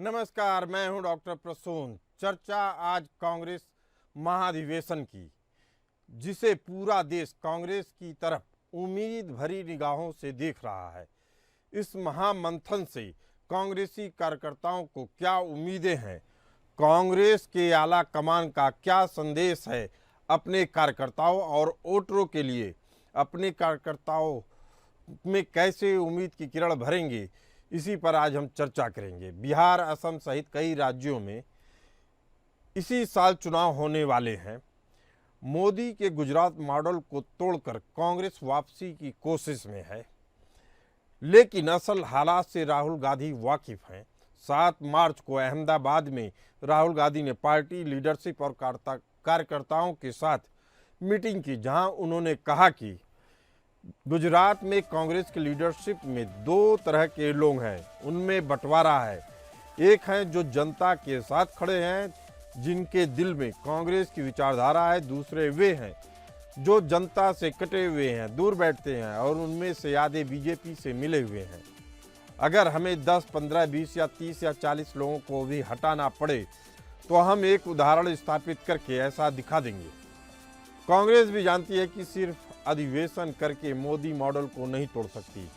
नमस्कार, मैं हूं डॉक्टर प्रसून। चर्चा आज कांग्रेस महाधिवेशन की, जिसे पूरा देश कांग्रेस की तरफ उम्मीद भरी निगाहों से देख रहा है। इस महामंथन से कांग्रेसी कार्यकर्ताओं को क्या उम्मीदें हैं, कांग्रेस के आला कमान का क्या संदेश है अपने कार्यकर्ताओं और वोटरों के लिए, अपने कार्यकर्ताओं में कैसे उम्मीद की किरण भरेंगे, इसी पर आज हम चर्चा करेंगे। बिहार, असम सहित कई राज्यों में इसी साल चुनाव होने वाले हैं। मोदी के गुजरात मॉडल को तोड़कर कांग्रेस वापसी की कोशिश में है, लेकिन असल हालात से राहुल गांधी वाकिफ हैं। 7 मार्च को अहमदाबाद में राहुल गांधी ने पार्टी लीडरशिप और कार्यकर्ताओं के साथ मीटिंग की, जहां उन्होंने कहा कि गुजरात में कांग्रेस की लीडरशिप में 2 तरह के लोग हैं, उनमें बंटवारा है। एक हैं जो जनता के साथ खड़े हैं, जिनके दिल में कांग्रेस की विचारधारा है। दूसरे वे हैं जो जनता से कटे हुए हैं, दूर बैठते हैं और उनमें से आधे बीजेपी से मिले हुए हैं। अगर हमें 10, 15, 20 या 30 या 40 लोगों को भी हटाना पड़े तो हम एक उदाहरण स्थापित करके ऐसा दिखा देंगे। कांग्रेस भी जानती है कि सिर्फ अधिवेशन करके मोदी मॉडल को नहीं तोड़ सकती,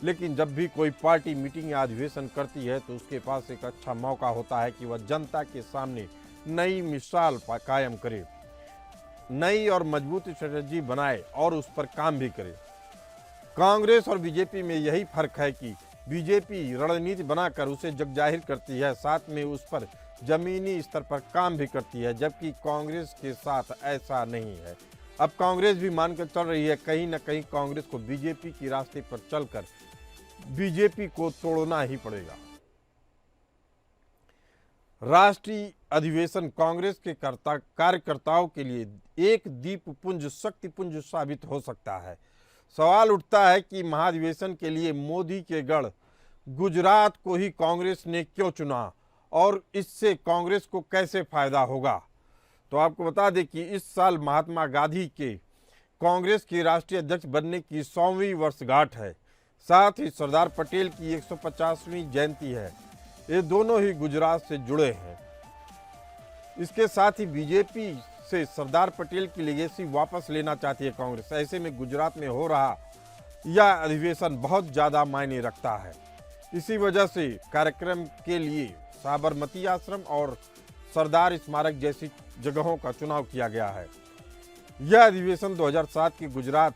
लेकिन जब भी कोई पार्टी मीटिंग या अधिवेशन करती है तो उसके पास एक अच्छा मौका होता है कि वह जनता के सामने नई मिसाल कायम करे, नई और मजबूत स्ट्रेटजी बनाए और उस पर काम भी करे। कांग्रेस और बीजेपी में यही फर्क है कि बीजेपी रणनीति बनाकर उसे जगजाहिर करती है, साथ में उस पर जमीनी स्तर पर काम भी करती है, जबकि कांग्रेस के साथ ऐसा नहीं है। अब कांग्रेस भी मानकर चल रही है कहीं न कहीं कांग्रेस को बीजेपी के रास्ते पर चलकर बीजेपी को तोड़ना ही पड़ेगा। राष्ट्रीय अधिवेशन कांग्रेस के कार्यकर्ताओं के लिए एक दीपपुंज, शक्तिपुंज साबित हो सकता है। सवाल उठता है कि महाधिवेशन के लिए मोदी के गढ़ गुजरात को ही कांग्रेस ने क्यों चुना और इससे कांग्रेस को कैसे फायदा होगा। तो आपको बता दें कि इस साल महात्मा गांधी के कांग्रेस के राष्ट्रीय अध्यक्ष बनने की 100वीं वर्षगांठ है। साथ ही सरदार पटेल की 150वीं जयंती है। ये दोनों ही गुजरात से जुड़े हैं। इसके साथ ही बीजेपी से सरदार पटेल की लेगेसी वापस लेना चाहती है कांग्रेस। ऐसे में गुजरात में हो रहा यह अधिवेशन बहुत ज़्यादा मायने रखता है। इसी वजह से कार्यक्रम के लिए साबरमती आश्रम और सरदार स्मारक जैसी जगहों का चुनाव किया गया है। यह अधिवेशन 2007 के गुजरात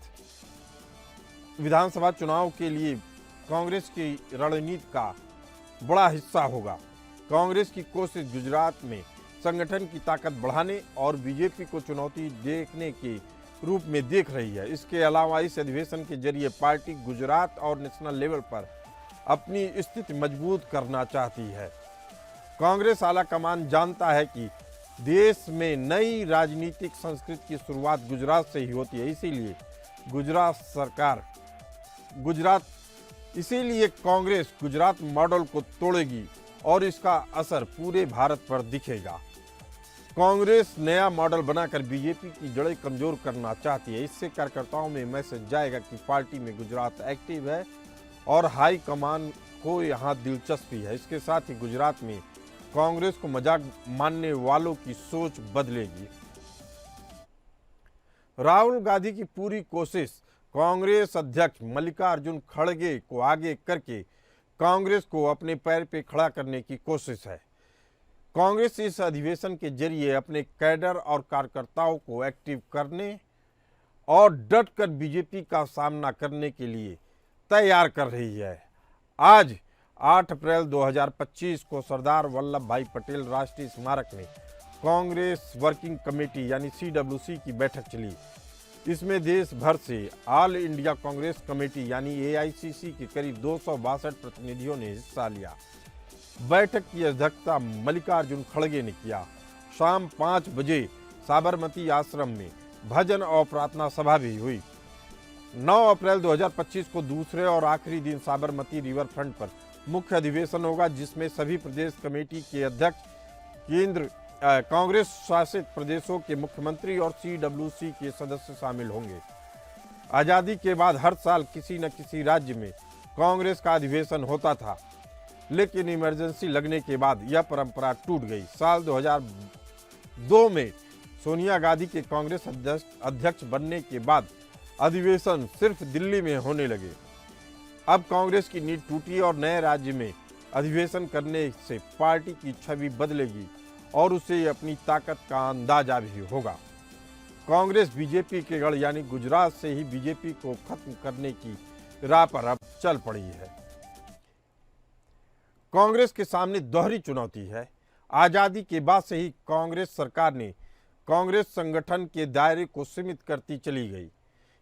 विधानसभा चुनाव के लिए कांग्रेस की रणनीति का बड़ा हिस्सा होगा। कांग्रेस की कोशिश गुजरात में संगठन की ताकत बढ़ाने और बीजेपी को चुनौती देखने के रूप में देख रही है। इसके अलावा इस अधिवेशन के जरिए पार्टी गुजरात और नेशनल लेवल पर अपनी स्थिति मजबूत करना चाहती है। कांग्रेस आला कमान जानता है कि देश में नई राजनीतिक संस्कृति की शुरुआत गुजरात से ही होती है, इसीलिए कांग्रेस गुजरात मॉडल को तोड़ेगी और इसका असर पूरे भारत पर दिखेगा। कांग्रेस नया मॉडल बनाकर बीजेपी की जड़ें कमजोर करना चाहती है। इससे कार्यकर्ताओं में मैसेज जाएगा कि पार्टी में गुजरात एक्टिव है और हाई कमान को यहाँ दिलचस्पी है। इसके साथ ही गुजरात में कांग्रेस को मजाक मानने वालों की सोच बदलेगी। राहुल गांधी की पूरी कोशिश कांग्रेस अध्यक्ष मल्लिकार्जुन खड़गे को आगे करके कांग्रेस को अपने पैर पे खड़ा करने की कोशिश है। कांग्रेस इस अधिवेशन के जरिए अपने कैडर और कार्यकर्ताओं को एक्टिव करने और डटकर बीजेपी का सामना करने के लिए तैयार कर रही है। आज 8 अप्रैल 2025 को सरदार वल्लभ भाई पटेल राष्ट्रीय स्मारक में कांग्रेस वर्किंग कमेटी यानी CWC की बैठक चली। इसमें देश भर से ऑल इंडिया कांग्रेस कमेटी यानी AICC के करीब 262 प्रतिनिधियों ने हिस्सा लिया। बैठक की अध्यक्षता मल्लिकार्जुन खड़गे ने किया। शाम 5 बजे साबरमती आश्रम में भजन और प्रार्थना सभा भी हुई। 9 अप्रैल 2025 को दूसरे और आखिरी दिन साबरमती रिवर फ्रंट पर मुख्य अधिवेशन होगा, जिसमें सभी प्रदेश कमेटी के अध्यक्ष, केंद्र कांग्रेस शासित प्रदेशों के मुख्यमंत्री और CWC के सदस्य शामिल होंगे। आज़ादी के बाद हर साल किसी न किसी राज्य में कांग्रेस का अधिवेशन होता था, लेकिन इमरजेंसी लगने के बाद यह परंपरा टूट गई। साल 2002 में सोनिया गांधी के कांग्रेस अध्यक्ष बनने के बाद अधिवेशन सिर्फ दिल्ली में होने लगे। अब कांग्रेस की नींव टूटी और नए राज्य में अधिवेशन करने से पार्टी की छवि बदलेगी और उसे अपनी ताकत का अंदाजा भी होगा। कांग्रेस बीजेपी के गढ़ यानी गुजरात से ही बीजेपी को खत्म करने की राह पर अब चल पड़ी है। कांग्रेस के सामने दोहरी चुनौती है। आजादी के बाद से ही कांग्रेस सरकार ने कांग्रेस संगठन के दायरे को सीमित करती चली गई।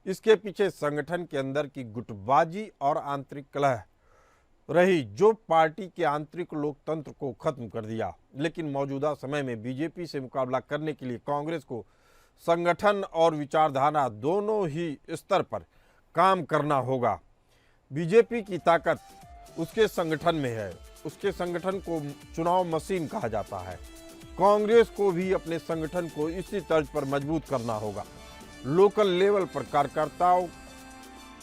इसके पीछे संगठन के अंदर की गुटबाजी और आंतरिक कलह रही, जो पार्टी के आंतरिक लोकतंत्र को खत्म कर दिया। लेकिन मौजूदा समय में बीजेपी से मुकाबला करने के लिए कांग्रेस को संगठन और विचारधारा दोनों ही स्तर पर काम करना होगा। बीजेपी की ताकत उसके संगठन में है। उसके संगठन को चुनाव मशीन कहा जाता है। कांग्रेस को भी अपने संगठन को इसी तर्ज पर मजबूत करना होगा। लोकल लेवल पर कार्यकर्ताओं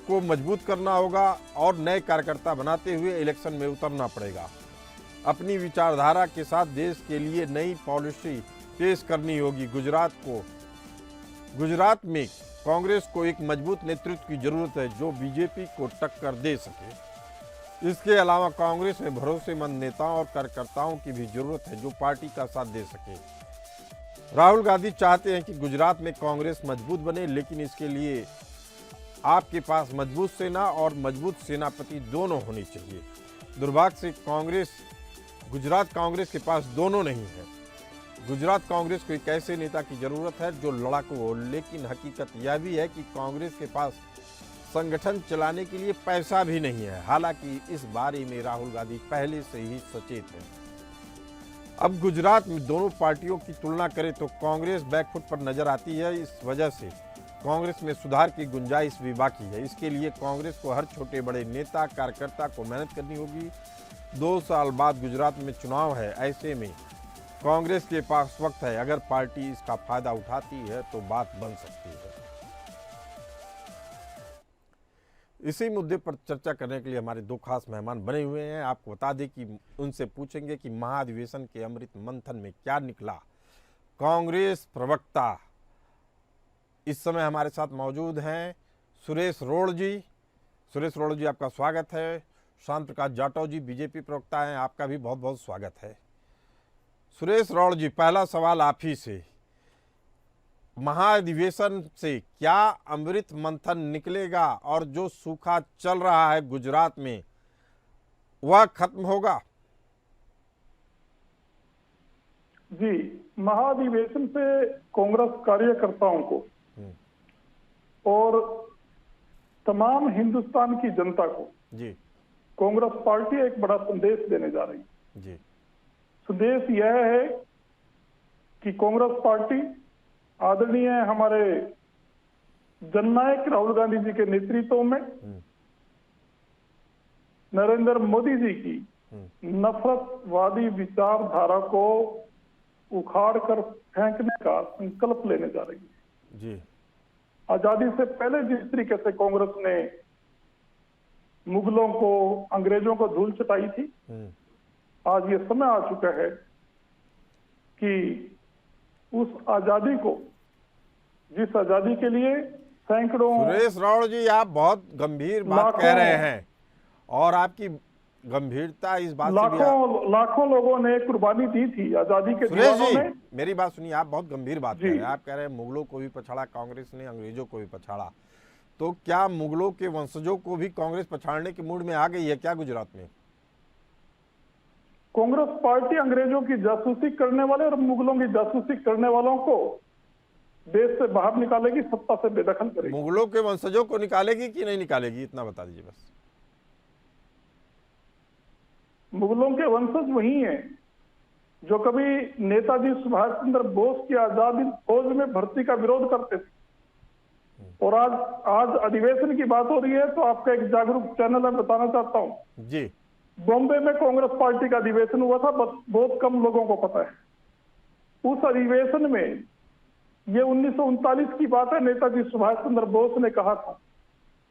को मजबूत करना होगा और नए कार्यकर्ता बनाते हुए इलेक्शन में उतरना पड़ेगा। अपनी विचारधारा के साथ देश के लिए नई पॉलिसी पेश करनी होगी। गुजरात में कांग्रेस को एक मजबूत नेतृत्व की जरूरत है जो बीजेपी को टक्कर दे सके। इसके अलावा कांग्रेस में भरोसेमंद नेताओं और कार्यकर्ताओं की भी जरूरत है जो पार्टी का साथ दे सके। राहुल गांधी चाहते हैं कि गुजरात में कांग्रेस मजबूत बने, लेकिन इसके लिए आपके पास मजबूत सेना और मजबूत सेनापति दोनों होने चाहिए। दुर्भाग्य से गुजरात कांग्रेस के पास दोनों नहीं है। गुजरात कांग्रेस को एक ऐसे नेता की जरूरत है जो लड़ाकू हो, लेकिन हकीकत यह भी है कि कांग्रेस के पास संगठन चलाने के लिए पैसा भी नहीं है। हालांकि इस बारे में राहुल गांधी पहले से ही सचेत है। अब गुजरात में दोनों पार्टियों की तुलना करें तो कांग्रेस बैकफुट पर नजर आती है। इस वजह से कांग्रेस में सुधार की गुंजाइश भी बाकी है। इसके लिए कांग्रेस को हर छोटे बड़े नेता कार्यकर्ता को मेहनत करनी होगी। 2 साल बाद गुजरात में चुनाव है। ऐसे में कांग्रेस के पास वक्त है। अगर पार्टी इसका फायदा उठाती है तो बात बन सकती है। इसी मुद्दे पर चर्चा करने के लिए हमारे 2 खास मेहमान बने हुए हैं। आपको बता दें कि उनसे पूछेंगे कि महाधिवेशन के अमृत मंथन में क्या निकला। कांग्रेस प्रवक्ता इस समय हमारे साथ मौजूद हैं सुरेश रोड़ जी। सुरेश रोड़ जी, आपका स्वागत है। शांत प्रकाश जाटव जी बीजेपी प्रवक्ता हैं, आपका भी बहुत बहुत स्वागत है। सुरेश रोड़ जी, पहला सवाल आप ही से, महाधिवेशन से क्या अमृत मंथन निकलेगा और जो सूखा चल रहा है गुजरात में वह खत्म होगा? जी, महाधिवेशन से कांग्रेस कार्यकर्ताओं को और तमाम हिंदुस्तान की जनता को जी कांग्रेस पार्टी एक बड़ा संदेश देने जा रही है। जी, संदेश यह है कि कांग्रेस पार्टी आदरणीय हमारे जननायक राहुल गांधी जी के नेतृत्व में नरेंद्र मोदी जी की नफरतवादी विचारधारा को उखाड़ कर फेंकने का संकल्प लेने जा रही है। जी, आजादी से पहले जिस तरीके से कांग्रेस ने मुगलों को, अंग्रेजों को धूल चटाई थी, आज ये समय आ चुका है कि उस आजादी को, जिस आजादी के लिए सैकड़ों, सुरेश राउड़ जी, आप बहुत गंभीर बात कह रहे हैं और आपकी गंभीरता इस बात से भी लाखों लोगों ने कुर्बानी दी थी आजादी के दीवानों में। मेरी बात सुनिए, आप बहुत गंभीर बात कह रहे हैं। आप कह रहे हैं मुगलों को भी पछाड़ा कांग्रेस ने, अंग्रेजों को भी पछाड़ा। तो क्या मुगलों के वंशजों को भी कांग्रेस पछाड़ने के मूड में आ गई है क्या गुजरात में? कांग्रेस पार्टी अंग्रेजों की जासूसी करने वाले और मुगलों की जासूसी करने वालों को देश से बाहर निकालेगी, सत्ता से बेदखल करेगी। मुगलों के वंशजों को निकालेगी कि नहीं निकालेगी, इतना बता दीजिए बस। मुगलों के वंशज वही हैं जो कभी नेताजी सुभाष चंद्र बोस की आजादी फौज में भर्ती का विरोध करते थे। और आज अधिवेशन की बात हो रही है तो आपका एक जागरूक चैनल मैं बताना चाहता हूं जी। बॉम्बे में कांग्रेस पार्टी का अधिवेशन हुआ था, बहुत कम लोगों को पता है। उस अधिवेशन में ये 1939 की बात है, नेताजी सुभाष चंद्र बोस ने कहा था,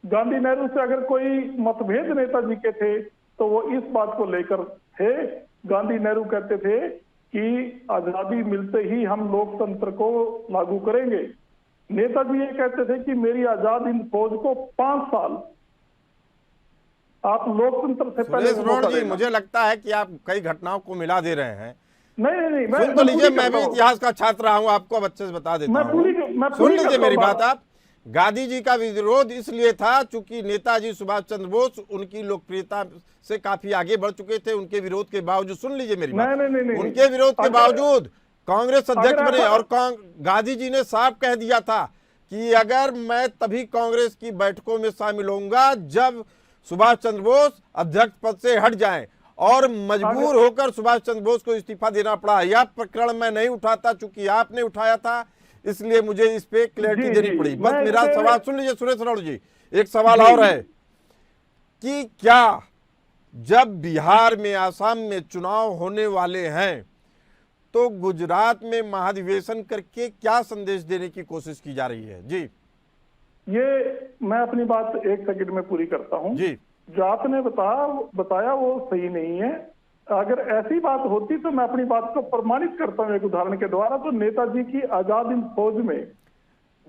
गांधी नेहरू से अगर कोई मतभेद नेताजी के थे तो वो इस बात को लेकर थे। गांधी नेहरू कहते थे कि आजादी मिलते ही हम लोकतंत्र को लागू करेंगे। नेताजी ये कहते थे कि मेरी आजाद हिंद फौज को 5 साल आप लोकतंत्र से पहले सुरेश रौड़ जी, मुझे लगता है कि आप कई घटनाओं को मिला दे रहे हैं। नहीं, सुन तो लीजिए, मैं भी इतिहास का छात्र रहा हूं, आपको अब अच्छे से बता देता हूं। सुन लीजिए मेरी बात आप। गांधी जी का विरोध इसलिए था चूंकि नेताजी सुभाष चंद्र बोस उनकी लोकप्रियता से काफी आगे बढ़ चुके थे। उनके विरोध के बावजूद, सुन लीजिए मेरी बात, नहीं, उनके विरोध के बावजूद कांग्रेस अध्यक्ष बने और गांधी जी ने साफ कह दिया था कि अगर मैं तभी कांग्रेस की बैठकों में शामिल होऊंगा जब सुभाष चंद्र बोस अध्यक्ष पद से हट जाएं, और मजबूर होकर सुभाष चंद्र बोस को इस्तीफा देना पड़ा। यह प्रकरण मैं नहीं उठाता, चूंकि आपने उठाया था, इसलिए मुझे इस पे क्लैरिटी देनी पड़ी। बस मेरा सवाल सुन लीजिए सुरेश रौड़ जी, एक सवाल और है कि क्या जब बिहार में, आसाम में चुनाव होने वाले हैं तो गुजरात में महाधिवेशन करके क्या संदेश देने की कोशिश की जा रही है? जी, ये मैं अपनी बात 1 सेकंड में पूरी करता हूं जी। जो आपने बताया वो सही नहीं है। अगर ऐसी बात होती तो मैं अपनी बात को प्रमाणित करता हूं एक उदाहरण के द्वारा। तो नेताजी की आजाद हिंद फौज में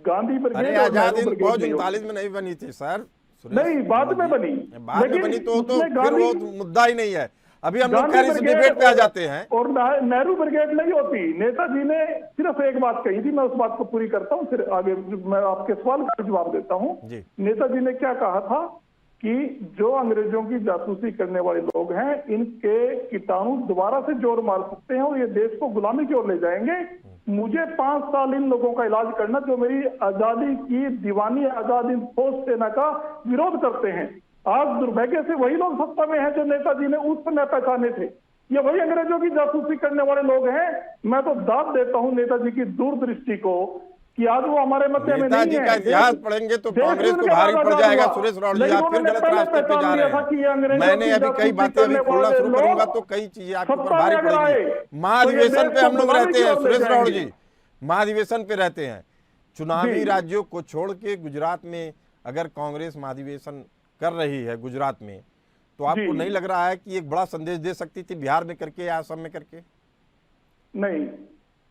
गांधी ब्रिगेड, अरे आजाद हिंद फौज 39 में नहीं बनी थी सर। नहीं, बाद में बनी। बाद में बनी तो फिर वो मुद्दा ही नहीं है। अभी हम लोग खैर इस डिबेट पे आ जाते हैं। और नेहरू ब्रिगेड नहीं होती। नेताजी ने सिर्फ एक बात कही थी, मैं उस बात को पूरी करता हूं, फिर आगे मैं आपके सवाल का जवाब देता हूं। नेताजी ने क्या कहा था कि जो अंग्रेजों की जासूसी करने वाले लोग हैं, इनके कीटाणु दोबारा से जोर मार सकते हैं और ये देश को गुलामी की ओर ले जाएंगे। मुझे 5 साल इन लोगों का इलाज करना जो मेरी आजादी की दीवानी आजाद हिंद फौज सेना का विरोध करते हैं। आज दुर्भाग्य से वही लोग सत्ता में हैं जो नेताजी ने उस समय पहचाने थे। ये वही अंग्रेजों की जासूसी करने वाले लोग हैं। मैं तो दाद देता हूं नेताजी की दूरदृष्टि को कि आज वो हमारे मध्य में नहीं है। का इतिहास पढ़ेंगे तो कांग्रेस को भारी पड़ जाएगा। सुरेश रौड़ जी, आप फिर गलत रास्ते पे जा रहे हैं। मैंने अभी कई बातें अभी खोलना शुरू करूंगा तो कई चीजें आपके ऊपर भारी पड़ेगी। महाधिवेशन पे हम लोग रहते हैं सुरेश रौड़ जी, महाधिवेशन पे रहते हैं। चुनावी राज्यों को छोड़ के गुजरात में अगर कांग्रेस महाधिवेशन कर रही है गुजरात में, तो आपको नहीं लग रहा है कि एक बड़ा संदेश दे सकती थी बिहार में करके या असम में करके? नहीं,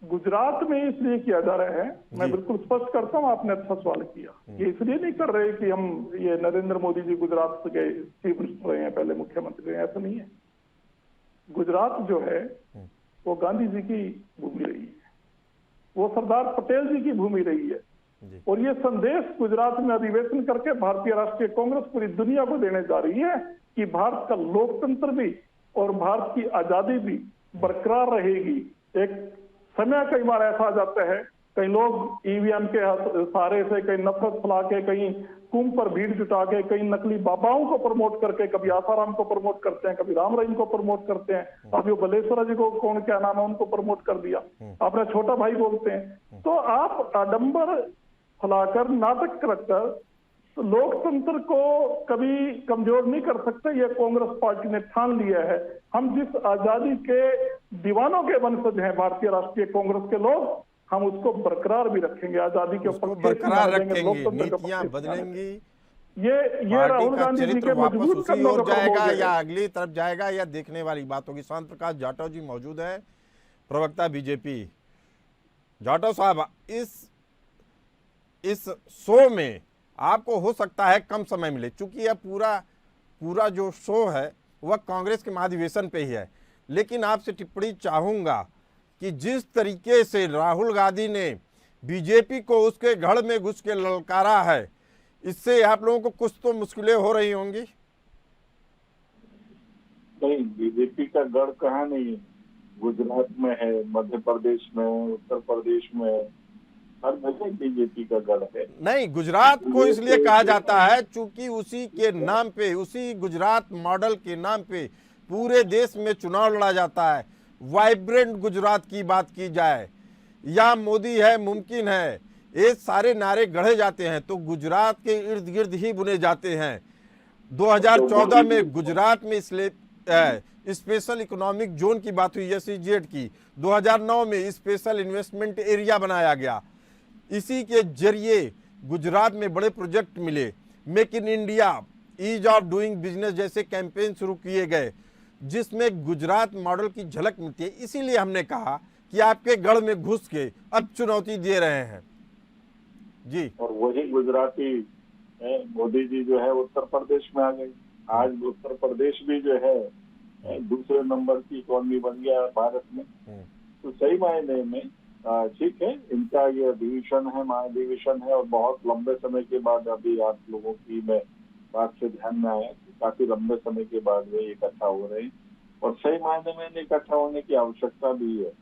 गुजरात में इसलिए किया जा रहा है, मैं बिल्कुल स्पष्ट करता हूं, आपने अच्छा सवाल किया। ये इसलिए नहीं कर रहे कि हम ये नरेंद्र मोदी जी गुजरात के चीफ मिनिस्टर रहे हैं, पहले मुख्यमंत्री रहे हैं, ऐसा नहीं है। गुजरात जो है वो गांधी जी की भूमि रही है, वो सरदार पटेल जी की भूमि रही है। और ये संदेश गुजरात में अधिवेशन करके भारतीय राष्ट्रीय कांग्रेस पूरी दुनिया को देने जा रही है कि भारत का लोकतंत्र भी और भारत की आजादी भी बरकरार रहेगी। एक समय कई बार ऐसा आ जाता है, कई लोग ईवीएम के सहारे से कहीं नफरत फैला के, कहीं कुंभ पर भीड़ जुटा के, कहीं नकली बाबाओं को प्रमोट करके, कभी आसाराम को प्रमोट करते हैं, कभी राम रहीम को प्रमोट करते हैं। अभी वो बलेश्वरा जी को कौन क्या नाम है उनको प्रमोट कर दिया, अपना छोटा भाई बोलते हैं। तो आप आडंबर फैलाकर, नाटक रखकर तो लोकतंत्र को कभी कमजोर नहीं कर सकते। ये कांग्रेस पार्टी ने ठान लिया है। हम जिस आजादी के दीवानों के वंशज हैं भारतीय राष्ट्रीय कांग्रेस के लोग, हम उसको बरकरार भी रखेंगे, आजादी के ऊपर बरकरार रखेंगे, नीतियां बदलेंगी, ये राहुल गांधी जी के मजबूत उसी ओर जाएगा या अगली तरफ जाएगा, या देखने वाली बात होगी। शांत प्रकाश जाटव जी मौजूद है, प्रवक्ता बीजेपी। जाटव साहब, इस शो में आपको हो सकता है कम समय मिले, चूंकि यह पूरा जो शो है वह कांग्रेस के महाधिवेशन पे ही है, लेकिन आपसे टिप्पणी चाहूंगा कि जिस तरीके से राहुल गांधी ने बीजेपी को उसके गढ़ में घुस के ललकारा है, इससे आप लोगों को कुछ तो मुश्किलें हो रही होंगी। नहीं, बीजेपी का गढ़ कहाँ नहीं है, गुजरात में है, मध्य प्रदेश में, उत्तर प्रदेश में, हर जगह बीजेपी का गढ़ है। नहीं, गुजरात को इसलिए कहा जाता है चूंकि उसी के नाम पे, उसी गुजरात मॉडल के नाम पे पूरे देश में चुनाव लड़ा जाता है। वाइब्रेंट गुजरात की बात की जाए या मोदी है मुमकिन है, ये सारे नारे गढ़े जाते हैं तो गुजरात के इर्द गिर्द ही बुने जाते हैं। 2014 में गुजरात में स्पेशल इकोनॉमिक जोन की बात हुई, SEZ की। 2009 में स्पेशल इन्वेस्टमेंट एरिया बनाया गया। इसी के जरिए गुजरात में बड़े प्रोजेक्ट मिले, make in India, ease of doing business जैसे कैंपेन शुरू किए गए जिसमें गुजरात मॉडल की झलक मिलती है। इसीलिए हमने कहा कि आपके गढ़ में घुस के अब चुनौती दे रहे हैं। जी, और वही गुजराती मोदी जी जो है उत्तर प्रदेश में आ गए। आज उत्तर प्रदेश भी जो है दूसरे नंबर की इकॉनमी बन गया है भारत में। तो सही मायने में ठीक है, इनका ये डिवीजन है, महाधिवेशन है, और बहुत लंबे समय के बाद अभी आप लोगों की मैं बात से ध्यान में आया कि काफी लंबे समय के बाद वे इकट्ठा हो रहे हैं, और सही मायने में इकट्ठा होने की आवश्यकता भी है।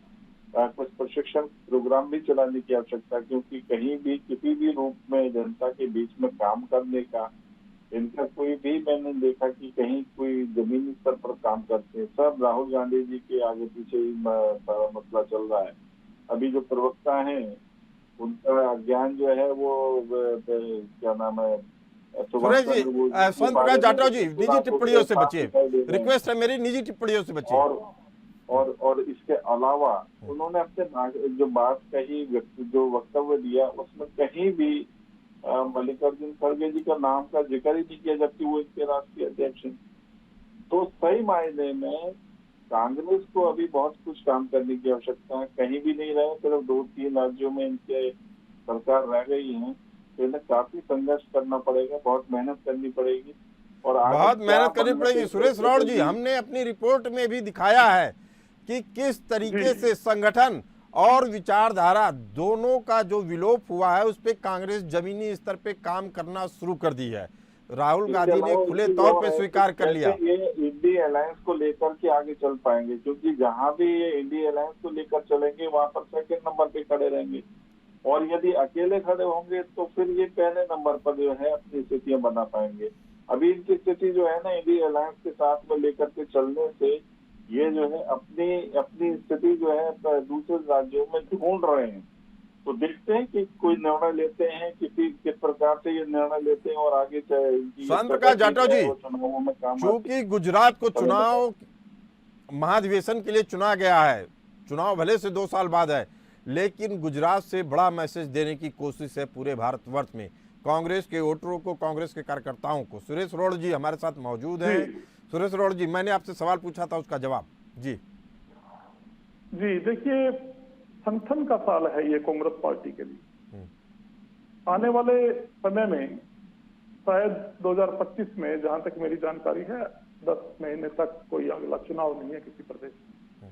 कुछ प्रशिक्षण प्रोग्राम भी चलाने की आवश्यकता, क्योंकि कहीं भी किसी भी रूप में जनता के बीच में काम करने का इनका कोई भी मैंने देखा कि कहीं कोई जमीनी स्तर पर काम करते हैं। सब राहुल गांधी जी के आगे पीछे ही सारा मसला चल रहा है। अभी जो प्रवक्ता हैं उनका ज्ञान जो है वो क्या नाम है, सुरेश जी, संत प्रकाश जाटव जी, निजी टिप्पणियों से बचिए, रिक्वेस्ट है मेरी, निजी टिप्पणियों से बचिए। और इसके अलावा उन्होंने अपने जो बात कही, जो वक्तव्य दिया, उसमें कहीं भी मल्लिकार्जुन खड़गे जी का नाम का जिक्र ही नहीं किया, जबकि वो इनके राष्ट्रीय अध्यक्ष हैं। तो सही मायने में कांग्रेस को अभी बहुत कुछ काम करने की आवश्यकता है। कहीं भी नहीं रहे, सिर्फ 2-3 राज्यों में इनके सरकार रह गई है, तो इन्हें काफी संघर्ष करना पड़ेगा, बहुत मेहनत करनी पड़ेगी, और बहुत मेहनत करनी पड़ेगी। सुरेश रौड़ जी, हमने अपनी रिपोर्ट में भी दिखाया है कि किस तरीके से संगठन और विचारधारा दोनों का जो विलोप हुआ है उस पे कांग्रेस जमीनी स्तर पे काम करना शुरू कर दी है। राहुल गांधी ने खुले तौर पे स्वीकार कर लिया। ये इंडी अलायंस को लेकर के आगे चल पाएंगे, क्योंकि जहां भी ये इंडी अलायंस को लेकर चलेंगे वहां पर सेकंड नंबर पे खड़े रहेंगे, और यदि अकेले खड़े होंगे तो फिर ये पहले नंबर पर जो है अपनी स्थितियां बना पाएंगे। अभी इनकी स्थिति जो है ना, इंडी अलायंस के साथ में लेकर के चलने से ये जो है अपनी स्थिति जो है दूसरे राज्यों में ढूंढ रहे हैं। तो देखते हैं कि कोई निर्णय लेते हैं, किस प्रकार से ये निर्णय लेते हैं, और आगे संत प्रकाश जाटव जी, चूंकि गुजरात को चुनाव महाधिवेशन के लिए चुना गया है, चुनाव भले से 2 साल बाद है, लेकिन गुजरात से बड़ा मैसेज देने की कोशिश है पूरे भारतवर्ष में, कांग्रेस के वोटरों को, कांग्रेस के कार्यकर्ताओं को। सुरेश रौड़ जी हमारे साथ मौजूद हैं। सुरेश रौड़ जी, मैंने आपसे सवाल पूछा था, उसका जवाब। जी जी, देखिए, संगठन का साल है ये कांग्रेस पार्टी के लिए। आने वाले समय में शायद 2025 में, जहां तक मेरी जानकारी है, 10 महीने तक कोई अगला चुनाव नहीं है किसी प्रदेश में।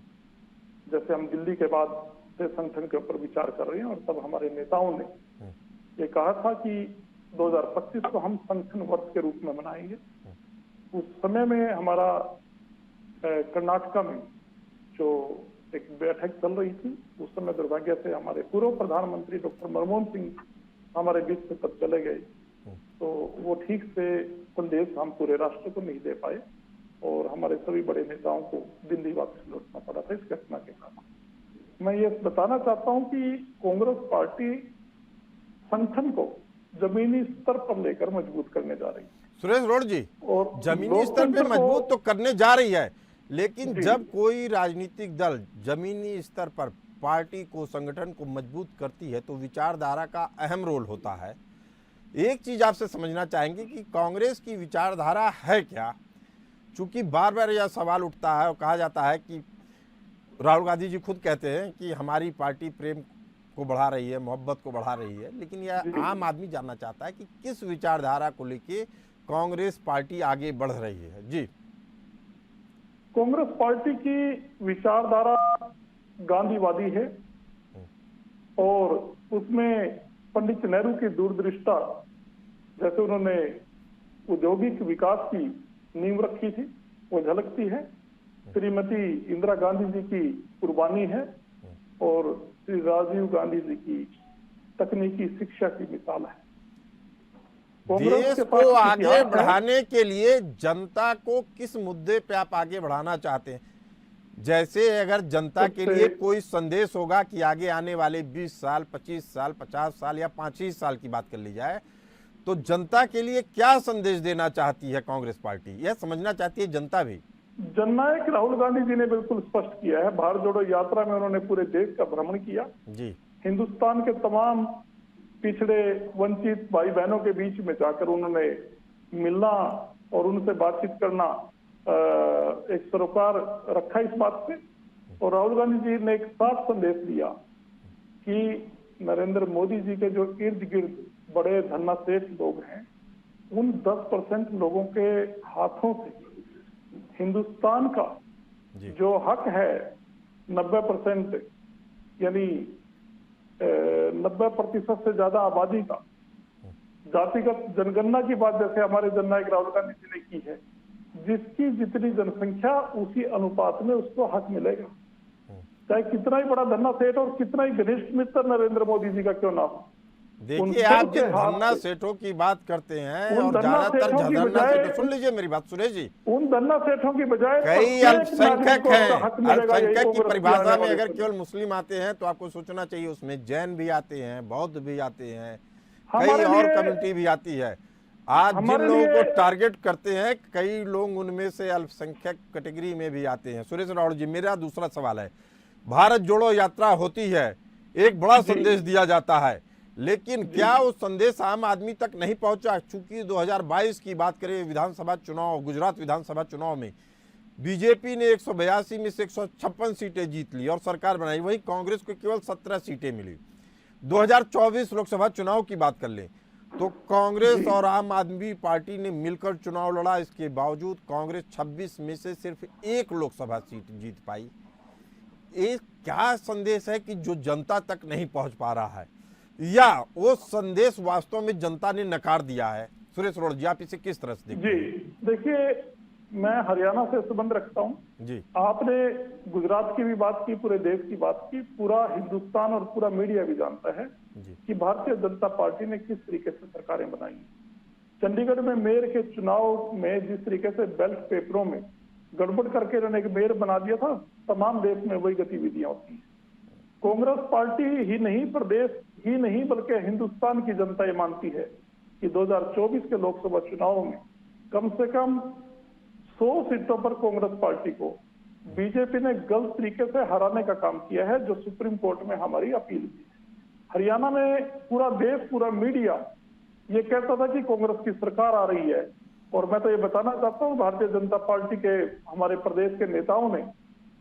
जैसे हम दिल्ली के बाद से संगठन के ऊपर विचार कर रहे हैं, और तब हमारे नेताओं ने ये कहा था कि 2025 को हम संगठन वर्ष के रूप में मनाएंगे। उस समय में हमारा कर्नाटका में जो एक बैठक चल रही थी, उस समय दुर्भाग्य से हमारे पूर्व प्रधानमंत्री डॉक्टर मनमोहन सिंह हमारे बीच से तब चले गए, तो वो ठीक से संदेश हम पूरे राष्ट्र को नहीं दे पाए, और हमारे सभी बड़े नेताओं को दिल्ली वापस लौटना पड़ा था इस घटना के कारण। मैं ये बताना चाहता हूं कि कांग्रेस पार्टी संगठन को जमीनी स्तर पर लेकर मजबूत करने जा रही है। सुरेश रौड़ जी, और जमीनी स्तर पे मजबूत तो करने जा रही है, लेकिन जब कोई राजनीतिक दल जमीनी स्तर पर पार्टी को, संगठन को मजबूत करती है तो विचारधारा का अहम रोल होता है। एक चीज आपसे समझना चाहेंगे कि कांग्रेस की विचारधारा है क्या? चूंकि बार बार यह सवाल उठता है और कहा जाता है कि राहुल गांधी जी खुद कहते हैं कि हमारी पार्टी प्रेम को बढ़ा रही है, मोहब्बत को बढ़ा रही है, लेकिन यह आम आदमी जानना चाहता है कि किस विचारधारा को लेके कांग्रेस पार्टी आगे बढ़ रही है। जी, कांग्रेस पार्टी की विचारधारा गांधीवादी है, और उसमें पंडित नेहरू की दूरदृष्टा, जैसे उन्होंने औद्योगिक विकास की नींव रखी थी, वो झलकती है। श्रीमती इंदिरा गांधी जी की कुर्बानी है, और श्री राजीव गांधी जी की तकनीकी शिक्षा की मिसाल है। देश को आगे बढ़ाने के लिए जनता को किस मुद्दे पे आप आगे बढ़ाना चाहते हैं? जैसे अगर जनता के लिए कोई संदेश होगा कि आगे आने वाले 20 साल, 25 साल, 50 साल या 5 ही साल की बात कर ली जाए, तो जनता के लिए क्या संदेश देना चाहती है कांग्रेस पार्टी? यह समझना चाहती है जनता भी। जननायक राहुल गांधी जी ने बिल्कुल स्पष्ट किया है। भारत जोड़ो यात्रा में उन्होंने पूरे देश का भ्रमण किया जी। हिंदुस्तान के तमाम पिछड़े वंचित भाई बहनों के बीच में जाकर उन्होंने मिलना और उनसे बातचीत करना एक सरोकार रखा इस बात पे। और राहुल गांधी जी ने एक साफ संदेश दिया कि नरेंद्र मोदी जी के जो इर्द गिर्द बड़े धन्ना सेठ लोग हैं, उन 10% लोगों के हाथों से हिंदुस्तान का जो हक है 90%, यानी 90% से ज्यादा आबादी का, जातिगत जनगणना की बात जैसे हमारे जननायक राहुल गांधी जी ने की है, जिसकी जितनी जनसंख्या उसी अनुपात में उसको हक मिलेगा, चाहे कितना ही बड़ा धन्ना सेठ और कितना ही घनिष्ठ मित्र नरेंद्र मोदी जी का क्यों ना हो। देखिए, आप जिन धन्ना सेठों की बात करते हैं और ज्यादातर धन्ना सेठ, सुन लीजिए मेरी बात सुरेश जी, उन धन्ना सेठों की बजाय कई अल्पसंख्यक हैं। अल्पसंख्यक की परिभाषा में अगर केवल मुस्लिम आते हैं तो आपको सोचना चाहिए उसमें जैन भी आते हैं, बौद्ध भी आते हैं, कई और कम्युनिटी भी आती है। आज जिन लोगों को टारगेट करते हैं, कई लोग उनमें से अल्पसंख्यक कैटेगरी में भी आते हैं। सुरेश रावत जी, मेरा दूसरा सवाल है, भारत जोड़ो यात्रा होती है, एक बड़ा संदेश दिया जाता है, लेकिन क्या वो संदेश आम आदमी तक नहीं पहुंचा? चूंकि 2022 की बात करें, विधानसभा चुनाव, गुजरात विधानसभा चुनाव में बीजेपी ने 182 में से 156 सीटें जीत ली और सरकार बनाई, वहीं कांग्रेस को केवल 17 सीटें मिली। 2024 लोकसभा चुनाव की बात कर लें तो कांग्रेस और आम आदमी पार्टी ने मिलकर चुनाव लड़ा, इसके बावजूद कांग्रेस 26 में से सिर्फ 1 लोकसभा सीट जीत पाई। ये क्या संदेश है कि जो जनता तक नहीं पहुंच पा रहा है, या वो संदेश वास्तव में जनता ने नकार दिया है? सुरेश रावत जी, आप इसे किस तरह से देखते हैं? जी देखिए, मैं हरियाणा से संबंध रखता हूं जी। आपने गुजरात की भी बात की, पूरे देश की बात की, पूरा हिंदुस्तान और पूरा मीडिया भी जानता है कि भारतीय जनता पार्टी ने किस तरीके से सरकारें बनाई। चंडीगढ़ में मेयर के चुनाव में जिस तरीके से बैलेट पेपरों में गड़बड़ करके इन्होंने एक मेयर बना दिया था, तमाम देश में वही गतिविधियां होती हैं। कांग्रेस पार्टी ही नहीं, प्रदेश ही नहीं, बल्कि हिंदुस्तान की जनता ये मानती है कि 2024 के लोकसभा चुनाव में कम से कम 100 सीटों पर कांग्रेस पार्टी को बीजेपी ने गलत तरीके से हराने का काम किया है, जो सुप्रीम कोर्ट में हमारी अपील की है। हरियाणा में पूरा देश, पूरा मीडिया ये कहता था कि कांग्रेस की सरकार आ रही है, और मैं तो ये बताना चाहता हूँ, भारतीय जनता पार्टी के हमारे प्रदेश के नेताओं ने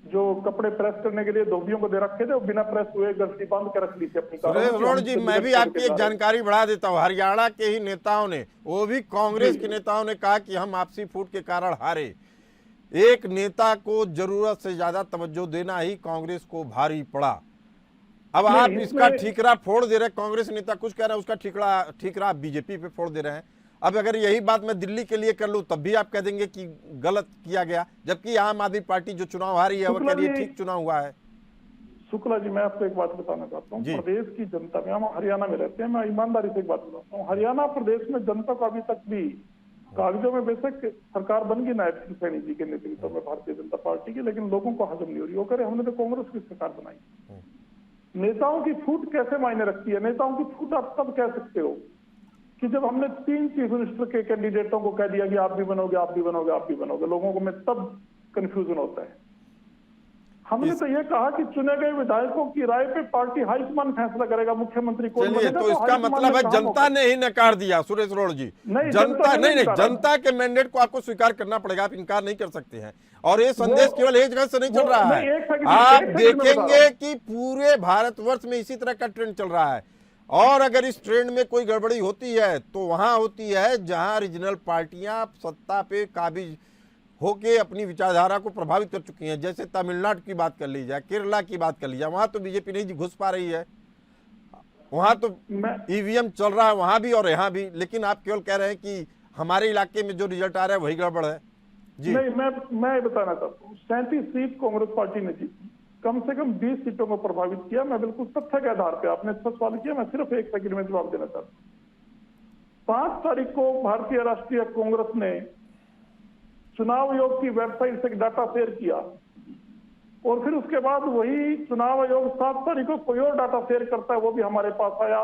जो कपड़े प्रेस करने के लिए धोबियों को दे रखे थे, वो बिना प्रेस हुए गलती बांध के रख ली थी अपनी। सुरेश रावत जी, मैं भी आपकी एक जानकारी बढ़ा देता हूँ, हरियाणा के ही नेताओं ने, वो भी कांग्रेस के नेताओं ने कहा कि हम आपसी फूट के कारण हारे। एक नेता को जरूरत से ज्यादा तवज्जो देना ही कांग्रेस को भारी पड़ा। अब आप इसका ठीकरा फोड़ दे रहे हैं, कांग्रेस नेता कुछ कह रहे हैं, उसका ठीकरा आप बीजेपी पे फोड़ दे रहे हैं। अब अगर यही बात मैं दिल्ली के लिए कर लूं तब भी आप कह देंगे कि गलत किया गया, जबकि आम आदमी पार्टी जो चुनाव हारी है वो कह रही है ठीक चुनाव हुआ है। शुक्ला जी, मैं आपको एक बात बताना चाहता हूँ, प्रदेश की जनता में, हम हरियाणा में रहते हैं, मैं ईमानदारी से एक बात बताता हूँ, हरियाणा प्रदेश में जनता को अभी तक भी कागजों में बेशक सरकार बन गई नायब सिंह सैनी जी के नेतृत्व में भारतीय जनता पार्टी की, लेकिन लोगों को हजम नहीं हो रही। वो कह रहे हमने तो कांग्रेस की सरकार बनाई। नेताओं की फूट कैसे मायने रखती है? नेताओं की फूट आप तब कह सकते हो कि जब हमने 3 चीफ मिनिस्टर के कैंडिडेटों को कह दिया कि आप भी बनोगे, आप भी बनोगे, आप भी बनोगे, लोगों को में तब कंफ्यूजन होता है। हमने तो ये कहा कि चुने गए विधायकों की राय पे पार्टी हाईकमान फैसला करेगा, मुख्यमंत्री को। चलिए, तो इसका मतलब है जनता ने ही नकार दिया। सुरेश रावत जी, जनता नहीं, जनता के मैंडेट को आपको स्वीकार करना पड़ेगा, आप इनकार नहीं कर सकते हैं। और ये संदेश केवल एक जगह से नहीं चल रहा है, आप देखेंगे कि पूरे भारतवर्ष में इसी तरह का ट्रेंड चल रहा है। और अगर इस ट्रेंड में कोई गड़बड़ी होती है तो वहां होती है जहां रीजनल पार्टियां सत्ता पे काबिज होके अपनी विचारधारा को प्रभावित कर चुकी हैं। जैसे तमिलनाडु की बात कर ली जाए, केरला की बात कर ली जाए, वहां तो बीजेपी नहीं घुस पा रही है, वहां तो ईवीएम चल रहा है वहां भी और यहाँ भी, लेकिन आप केवल कह रहे हैं कि हमारे इलाके में जो रिजल्ट आ रहा है वही गड़बड़ है। जी नहीं, मैं बताना चाहता हूँ, 37 सीट कांग्रेस पार्टी ने जीती, कम से कम 20 सीटों को प्रभावित किया। मैं बिल्कुल तथ्य के आधार पे, आपने अच्छा सवाल किया, मैं सिर्फ 1 सेकंड में जवाब देना चाहता हूँ। 5 तारीख को भारतीय राष्ट्रीय कांग्रेस ने चुनाव आयोग की वेबसाइट से डाटा शेयर किया, और फिर उसके बाद वही चुनाव आयोग 7 तारीख को कोई और डाटा शेयर करता है, वो भी हमारे पास आया।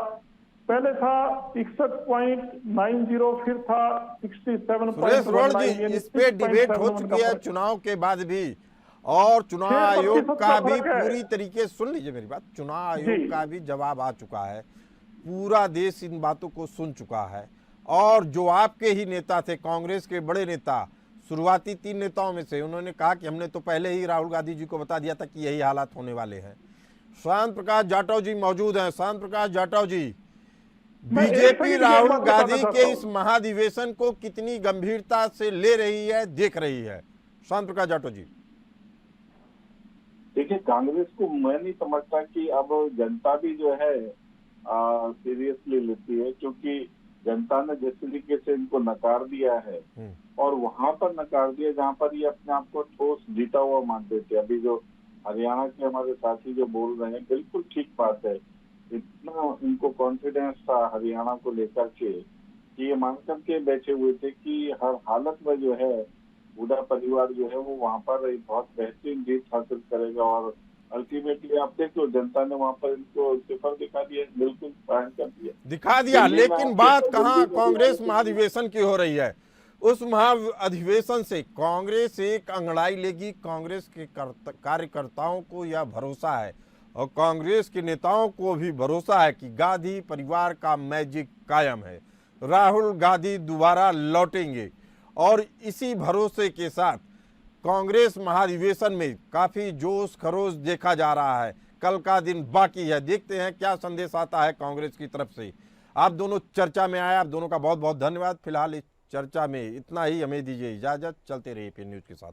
पहले था 61.90, फिर था 67.19। इस पे डिबेट हो चुकी है चुनाव के बाद भी, और चुनाव आयोग का भी पूरी तरीके, सुन लीजिए मेरी बात, चुनाव आयोग का भी जवाब आ चुका है, पूरा देश इन बातों को सुन चुका है और जो आपके ही नेता थे, कांग्रेस के बड़े नेता, शुरुआती 3 नेताओं में से, उन्होंने कहा कि हमने तो पहले ही राहुल गांधी जी को बता दिया था कि यही हालात होने वाले हैं। शांत प्रकाश जाटव जी मौजूद हैं। शांत प्रकाश जाटव जी, बीजेपी राहुल गांधी के इस महाधिवेशन को कितनी गंभीरता से ले रही है, देख रही है? शांत प्रकाश जाटव जी। देखिए, कांग्रेस को मैं नहीं समझता कि अब जनता भी जो है सीरियसली लेती है, क्योंकि जनता ने जिस तरीके से इनको नकार दिया है और वहां पर नकार दिया जहां पर ये अपने आप को ठोस जीता हुआ मानते थे। अभी जो हरियाणा के हमारे साथी जो बोल रहे हैं, बिल्कुल ठीक बात है। इतना इनको कॉन्फिडेंस था हरियाणा को लेकर के कि ये मान करके बैठे हुए थे कि हर हालत में जो है बूढ़ा परिवार जो है वो वहां पर एक बहुत बेहतरीन जीत हासिल करेगा। और अल्टीमेटली आप देखो, जनता ने वहां पर इनको सिफर दिखा दिया, बिल्कुल कायम कर दिया। लेकिन बात कहाँ कांग्रेस महाधिवेशन की हो रही है? उस महाधिवेशन से कांग्रेस एक अंगड़ाई लेगी? कांग्रेस के कार्यकर्ताओं को यह भरोसा है और कांग्रेस के नेताओं को भी भरोसा है कि गांधी परिवार का मैजिक कायम है, राहुल गांधी दोबारा लौटेंगे। और इसी भरोसे के साथ कांग्रेस महाधिवेशन में काफी जोश खरोश देखा जा रहा है। कल का दिन बाकी है, देखते हैं क्या संदेश आता है कांग्रेस की तरफ से। आप दोनों चर्चा में आए, आप दोनों का बहुत बहुत धन्यवाद। फिलहाल इस चर्चा में इतना ही, हमें दीजिए इजाजत। चलते रहिए पे न्यूज के साथ।